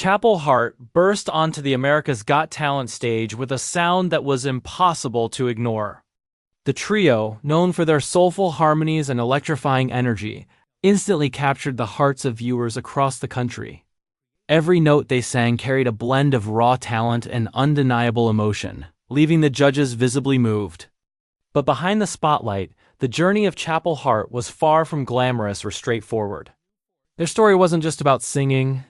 Hart burst onto the America's Got Talent stage with a sound that was impossible to ignore. The trio, known for their soulful harmonies and electrifying energy, instantly captured the hearts of viewers across the country. Every note they sang carried a blend of raw talent and undeniable emotion, leaving the judges visibly moved. But behind the spotlight, the journey of Hart was far from glamorous or straightforward. Their story wasn't just about singing.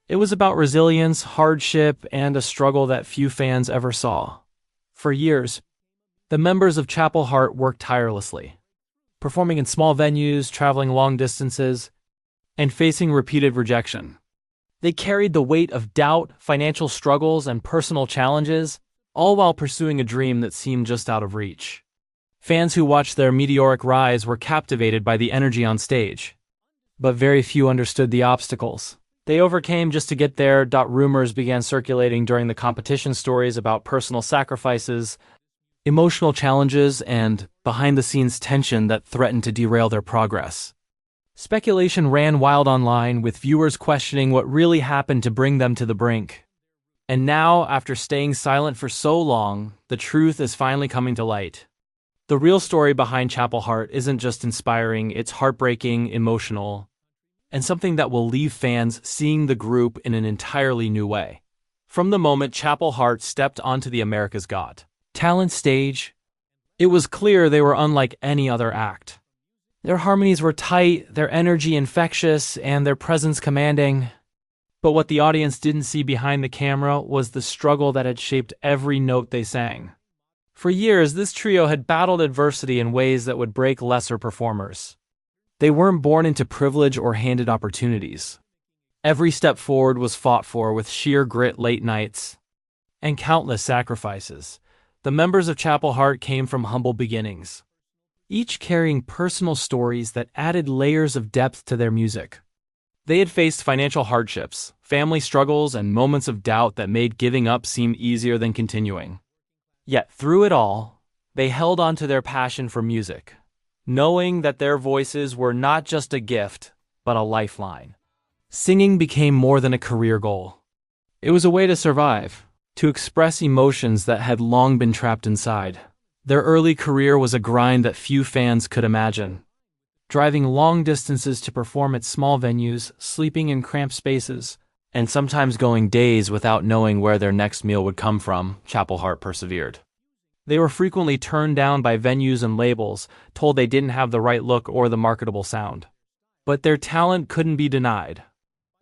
It was about resilience, hardship, and a struggle that few fans ever saw. For years, the members of Hart worked tirelessly, performing in small venues, traveling long distances, and facing repeated rejection. They carried the weight of doubt, financial struggles, and personal challenges, all while pursuing a dream that seemed just out of reach. Fans who watched their meteoric rise were captivated by the energy on stage, but very few understood the obstacles they overcame just to get there. Rumors began circulating during the competition, stories about personal sacrifices, emotional challenges, and behind-the-scenes tension that threatened to derail their progress. Speculation ran wild online, with viewers questioning what really happened to bring them to the brink. And now, after staying silent for so long, the truth is finally coming to light. The real story behind Hart isn't just inspiring, it's heartbreaking, emotional, and something that will leave fans seeing the group in an entirely new way. From the moment Hart stepped onto the America's Got Talent stage, it was clear they were unlike any other act. Their harmonies were tight, their energy infectious, and their presence commanding. But what the audience didn't see behind the camera was the struggle that had shaped every note they sang. For years, this trio had battled adversity in ways that would break lesser performers. They weren't born into privilege or handed opportunities. Every step forward was fought for with sheer grit, late nights, and countless sacrifices. The members of Hart came from humble beginnings, each carrying personal stories that added layers of depth to their music. They had faced financial hardships, family struggles, and moments of doubt that made giving up seem easier than continuing. Yet through it all, they held on to their passion for music, knowing that their voices were not just a gift, but a lifeline. Singing became more than a career goal. It was a way to survive, to express emotions that had long been trapped inside. Their early career was a grind that few fans could imagine. Driving long distances to perform at small venues, sleeping in cramped spaces, and sometimes going days without knowing where their next meal would come from, Hart persevered. They were frequently turned down by venues and labels, told they didn't have the right look or the marketable sound. But their talent couldn't be denied.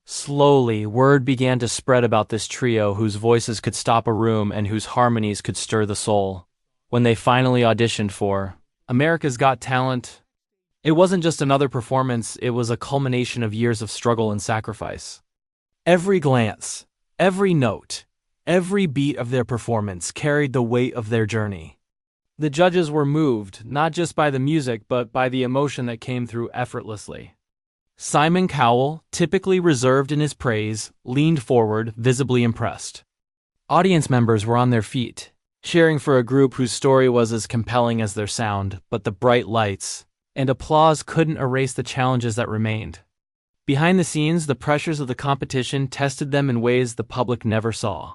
Slowly, word began to spread about this trio whose voices could stop a room and whose harmonies could stir the soul. When they finally auditioned for America's Got Talent, it wasn't just another performance, it was a culmination of years of struggle and sacrifice. Every glance, every note, every beat of their performance carried the weight of their journey. The judges were moved, not just by the music, but by the emotion that came through effortlessly. Simon Cowell, typically reserved in his praise, leaned forward, visibly impressed. Audience members were on their feet, cheering for a group whose story was as compelling as their sound, but the bright lights and applause couldn't erase the challenges that remained. Behind the scenes, the pressures of the competition tested them in ways the public never saw.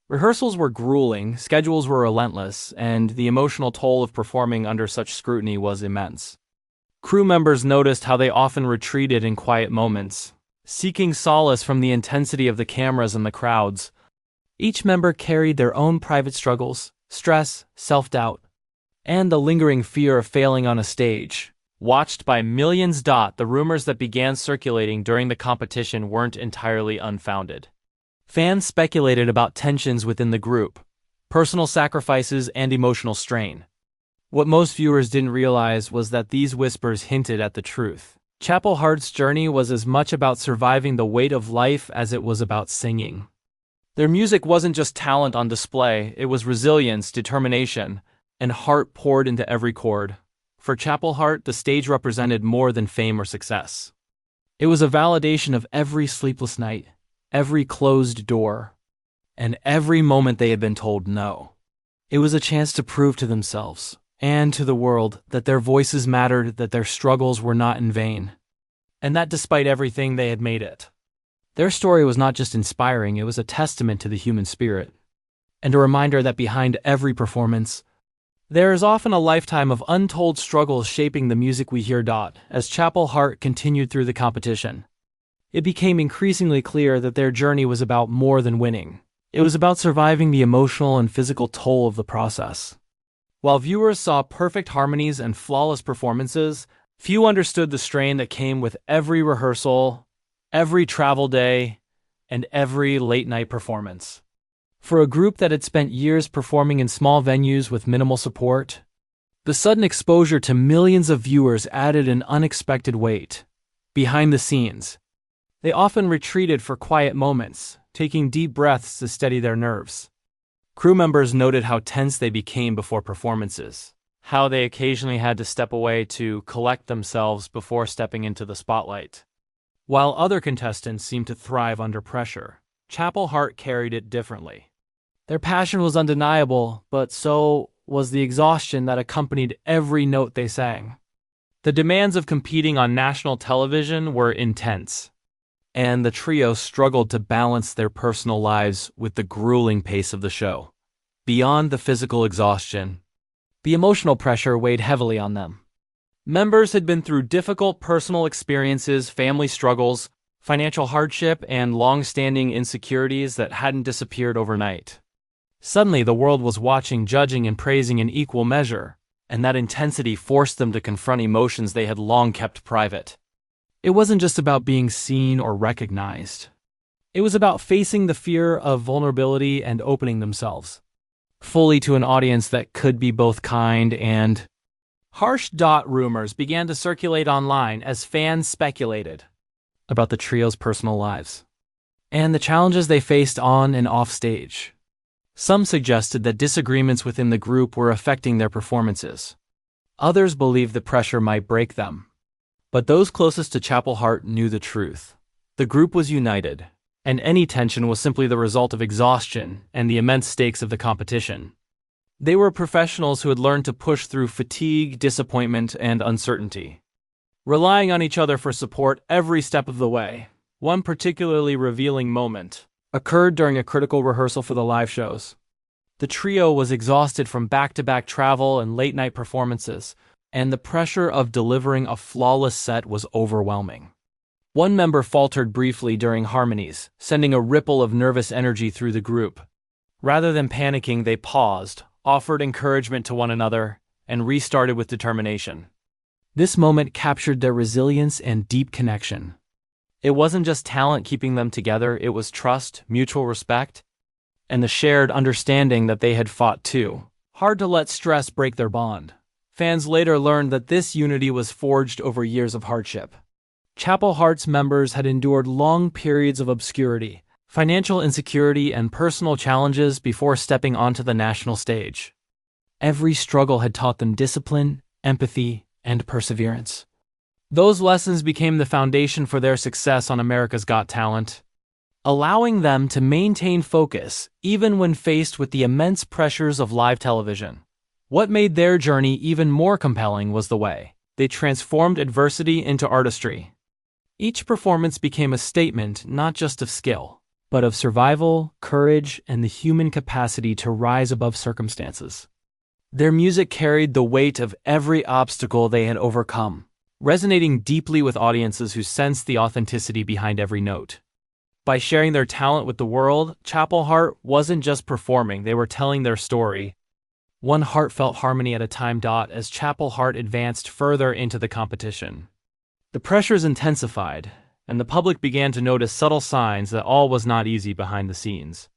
Rehearsals were grueling, schedules were relentless, and the emotional toll of performing under such scrutiny was immense. Crew members noticed how they often retreated in quiet moments, seeking solace from the intensity of the cameras and the crowds. Each member carried their own private struggles, stress, self-doubt, and the lingering fear of failing on a stage. Watched by millions. The rumors that began circulating during the competition weren't entirely unfounded. Fans speculated about tensions within the group, personal sacrifices, and emotional strain. What most viewers didn't realize was that these whispers hinted at the truth. Hart's journey was as much about surviving the weight of life as it was about singing. Their music wasn't just talent on display, it was resilience, determination, and heart poured into every chord. For Hart, the stage represented more than fame or success. It was a validation of every sleepless night, every closed door, and every moment they had been told no. It was a chance to prove to themselves and to the world that their voices mattered, that their struggles were not in vain, and that despite everything they had made it. Their story was not just inspiring, it was a testament to the human spirit, and a reminder that behind every performance, there is often a lifetime of untold struggles shaping the music we hear. As Chapel Hart continued through the competition, it became increasingly clear that their journey was about more than winning. It was about surviving the emotional and physical toll of the process. While viewers saw perfect harmonies and flawless performances, few understood the strain that came with every rehearsal, every travel day, and every late-night performance. For a group that had spent years performing in small venues with minimal support, the sudden exposure to millions of viewers added an unexpected weight. Behind the scenes, they often retreated for quiet moments, taking deep breaths to steady their nerves. Crew members noted how tense they became before performances, how they occasionally had to step away to collect themselves before stepping into the spotlight. While other contestants seemed to thrive under pressure, Chapel Hart carried it differently. Their passion was undeniable, but so was the exhaustion that accompanied every note they sang. The demands of competing on national television were intense, and the trio struggled to balance their personal lives with the grueling pace of the show. Beyond the physical exhaustion, the emotional pressure weighed heavily on them. Members had been through difficult personal experiences, family struggles, financial hardship, and long-standing insecurities that hadn't disappeared overnight. Suddenly, the world was watching, judging, and praising in equal measure, and that intensity forced them to confront emotions they had long kept private. It wasn't just about being seen or recognized. It was about facing the fear of vulnerability and opening themselves fully to an audience that could be both kind and harsh. Rumors began to circulate online as fans speculated about the trio's personal lives and the challenges they faced on and off stage. Some suggested that disagreements within the group were affecting their performances. Others believed the pressure might break them. But those closest to Chapel Hart knew the truth. The group was united, and any tension was simply the result of exhaustion and the immense stakes of the competition. They were professionals who had learned to push through fatigue, disappointment, and uncertainty, relying on each other for support every step of the way. One particularly revealing moment occurred during a critical rehearsal for the live shows. The trio was exhausted from back-to-back travel and late-night performances, and the pressure of delivering a flawless set was overwhelming. One member faltered briefly during harmonies, sending a ripple of nervous energy through the group. Rather than panicking, they paused, offered encouragement to one another, and restarted with determination. This moment captured their resilience and deep connection. It wasn't just talent keeping them together, it was trust, mutual respect, and the shared understanding that they had fought too hard to let stress break their bond. Fans later learned that this unity was forged over years of hardship. Chapel Hart's members had endured long periods of obscurity, financial insecurity, and personal challenges before stepping onto the national stage. Every struggle had taught them discipline, empathy, and perseverance. Those lessons became the foundation for their success on America's Got Talent, allowing them to maintain focus even when faced with the immense pressures of live television. What made their journey even more compelling was the way they transformed adversity into artistry. Each performance became a statement not just of skill, but of survival, courage, and the human capacity to rise above circumstances. Their music carried the weight of every obstacle they had overcome, resonating deeply with audiences who sensed the authenticity behind every note. By sharing their talent with the world, Chapel Hart wasn't just performing, they were telling their story, one heartfelt harmony at a time. As Chapel Hart advanced further into the competition, the pressures intensified, and the public began to notice subtle signs that all was not easy behind the scenes.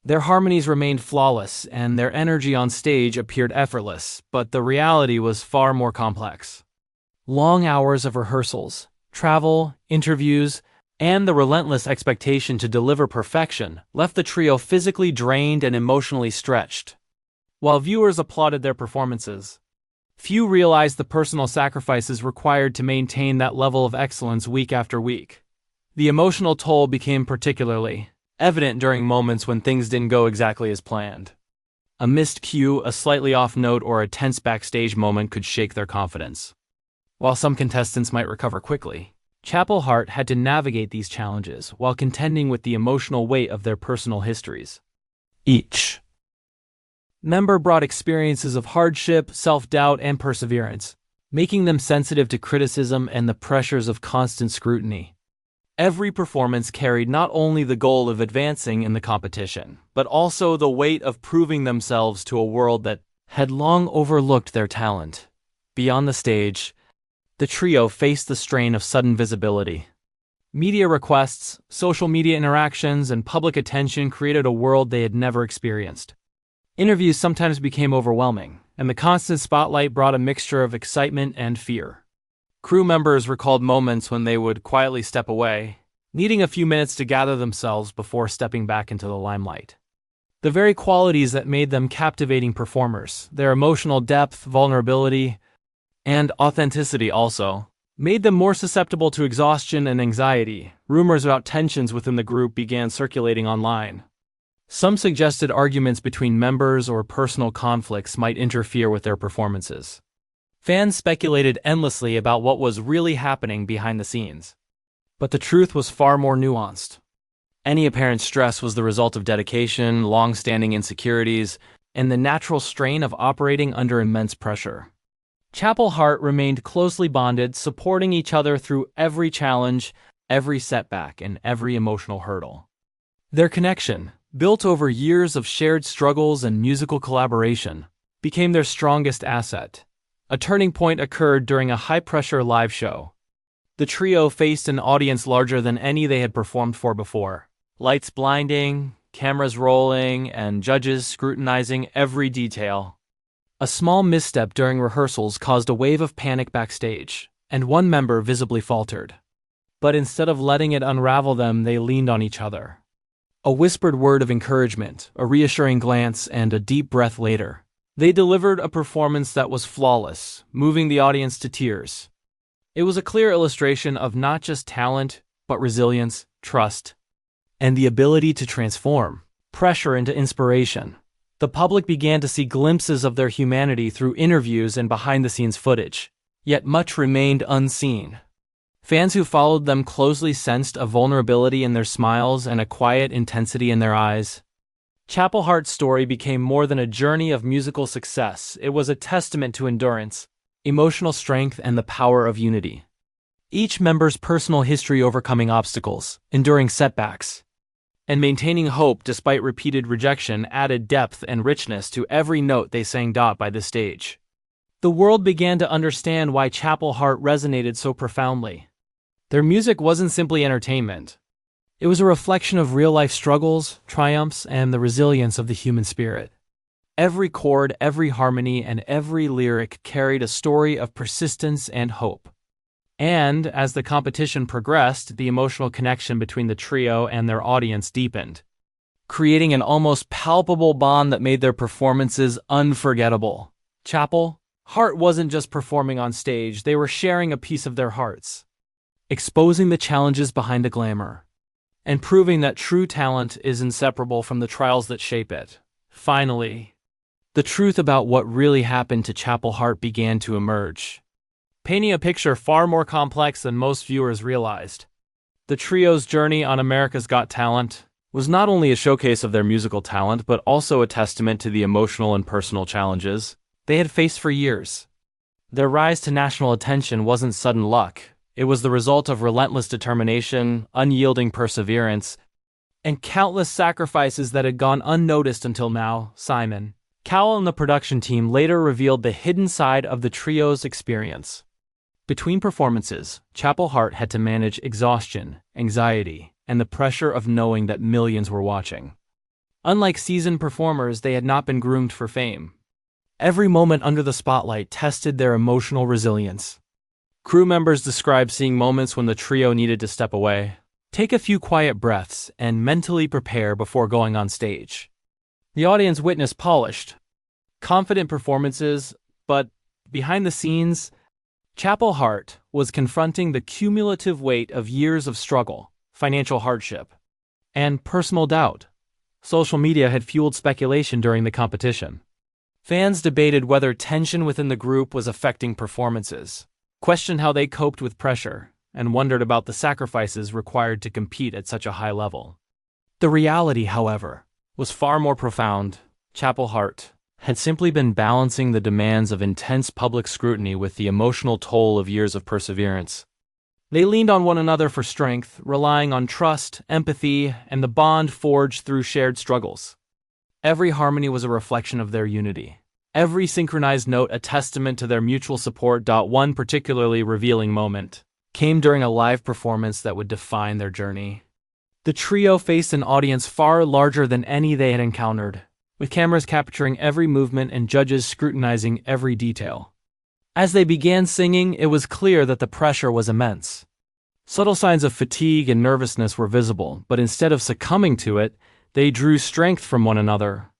Their harmonies remained flawless, and their energy on stage appeared effortless, but the reality was far more complex. Long hours of rehearsals, travel, interviews, and the relentless expectation to deliver perfection left the trio physically drained and emotionally stretched. While viewers applauded their performances, few realized the personal sacrifices required to maintain that level of excellence week after week. The emotional toll became particularly evident during moments when things didn't go exactly as planned. A missed cue, a slightly off note, or a tense backstage moment could shake their confidence. While some contestants might recover quickly, Hart had to navigate these challenges while contending with the emotional weight of their personal histories. Each member brought experiences of hardship, self-doubt, and perseverance, making them sensitive to criticism and the pressures of constant scrutiny. Every performance carried not only the goal of advancing in the competition, but also the weight of proving themselves to a world that had long overlooked their talent. Beyond the stage, the trio faced the strain of sudden visibility. Media requests, social media interactions, and public attention created a world they had never experienced. Interviews sometimes became overwhelming, and the constant spotlight brought a mixture of excitement and fear. Crew members recalled moments when they would quietly step away, needing a few minutes to gather themselves before stepping back into the limelight. The very qualities that made them captivating performers, their emotional depth, vulnerability, and authenticity also, made them more susceptible to exhaustion and anxiety. Rumors about tensions within the group began circulating online. Some suggested arguments between members or personal conflicts might interfere with their performances. Fans speculated endlessly about what was really happening behind the scenes. But the truth was far more nuanced. Any apparent stress was the result of dedication, long-standing insecurities, and the natural strain of operating under immense pressure. Hart remained closely bonded, supporting each other through every challenge, every setback, and every emotional hurdle. Their connection, built over years of shared struggles and musical collaboration, became their strongest asset. A turning point occurred during a high-pressure live show. The trio faced an audience larger than any they had performed for before. Lights blinding, cameras rolling, and judges scrutinizing every detail. A small misstep during rehearsals caused a wave of panic backstage, and one member visibly faltered. But instead of letting it unravel them, they leaned on each other. A whispered word of encouragement, a reassuring glance, and a deep breath later, they delivered a performance that was flawless, moving the audience to tears. It was a clear illustration of not just talent, but resilience, trust, and the ability to transform pressure into inspiration. The public began to see glimpses of their humanity through interviews and behind-the-scenes footage, yet much remained unseen. Fans who followed them closely sensed a vulnerability in their smiles and a quiet intensity in their eyes. Hart's story became more than a journey of musical success. It was a testament to endurance, emotional strength, and the power of unity. Each member's personal history overcoming obstacles, enduring setbacks, and maintaining hope despite repeated rejection added depth and richness to every note they sang by the stage. The world began to understand why Hart resonated so profoundly. Their music wasn't simply entertainment. It was a reflection of real-life struggles, triumphs, and the resilience of the human spirit. Every chord, every harmony, and every lyric carried a story of persistence and hope. And, as the competition progressed, the emotional connection between the trio and their audience deepened, creating an almost palpable bond that made their performances unforgettable. Hart wasn't just performing on stage, they were sharing a piece of their hearts, exposing the challenges behind the glamour, and proving that true talent is inseparable from the trials that shape it. Finally, the truth about what really happened to Hart began to emerge, painting a picture far more complex than most viewers realized. The trio's journey on America's Got Talent was not only a showcase of their musical talent, but also a testament to the emotional and personal challenges they had faced for years. Their rise to national attention wasn't sudden luck. It was the result of relentless determination, unyielding perseverance, and countless sacrifices that had gone unnoticed until now. Simon Cowell and the production team later revealed the hidden side of the trio's experience. Between performances, Hart had to manage exhaustion, anxiety, and the pressure of knowing that millions were watching. Unlike seasoned performers, they had not been groomed for fame. Every moment under the spotlight tested their emotional resilience. Crew members described seeing moments when the trio needed to step away, take a few quiet breaths, and mentally prepare before going on stage. The audience witnessed polished, confident performances, but behind the scenes, Hart was confronting the cumulative weight of years of struggle, financial hardship, and personal doubt. Social media had fueled speculation during the competition. Fans debated whether tension within the group was affecting performances, questioned how they coped with pressure, and wondered about the sacrifices required to compete at such a high level. The reality, however, was far more profound. Chapel Hart had simply been balancing the demands of intense public scrutiny with the emotional toll of years of perseverance. They leaned on one another for strength, relying on trust, empathy, and the bond forged through shared struggles. Every harmony was a reflection of their unity. Every synchronized note a testament to their mutual support. One particularly revealing moment came during a live performance that would define their journey. The trio faced an audience far larger than any they had encountered, with cameras capturing every movement and judges scrutinizing every detail. As they began singing, it was clear that the pressure was immense. Subtle signs of fatigue and nervousness were visible, but instead of succumbing to it, they drew strength from one another.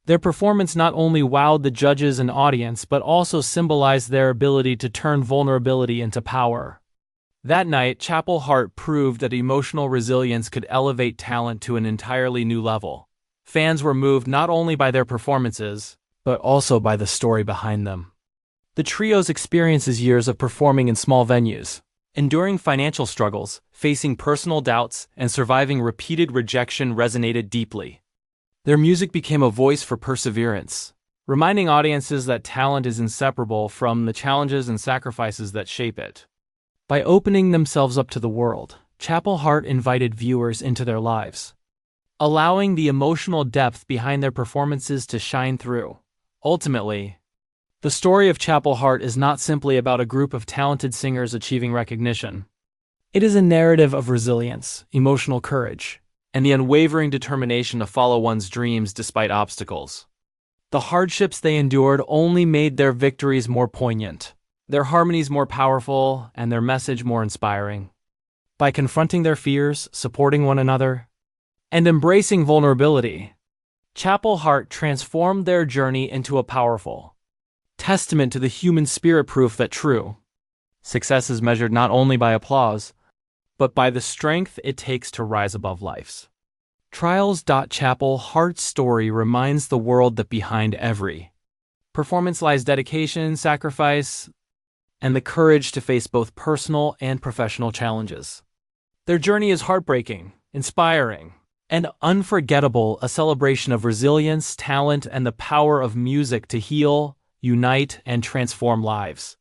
Their performance not only wowed the judges and audience, but also symbolized their ability to turn vulnerability into power. That night, Chapel Hart proved that emotional resilience could elevate talent to an entirely new level. Fans were moved not only by their performances, but also by the story behind them. The trio's experiences years of performing in small venues, enduring financial struggles, facing personal doubts, and surviving repeated rejection resonated deeply. Their music became a voice for perseverance, reminding audiences that talent is inseparable from the challenges and sacrifices that shape it. By opening themselves up to the world, Chapel Hart invited viewers into their lives, allowing the emotional depth behind their performances to shine through. Ultimately, the story of Chapel Hart is not simply about a group of talented singers achieving recognition. It is a narrative of resilience, emotional courage, and the unwavering determination to follow one's dreams despite obstacles. The hardships they endured only made their victories more poignant, their harmonies more powerful, and their message more inspiring. By confronting their fears, supporting one another, and embracing vulnerability, Chapel Hart transformed their journey into a powerful testament to the human spirit, proof that true success is measured not only by applause, but by the strength it takes to rise above life's trials. Chapel Hart's story reminds the world that behind every performance lies dedication, sacrifice, and the courage to face both personal and professional challenges. Their journey is heartbreaking, inspiring, and unforgettable, a celebration of resilience, talent, and the power of music to heal, unite, and transform lives.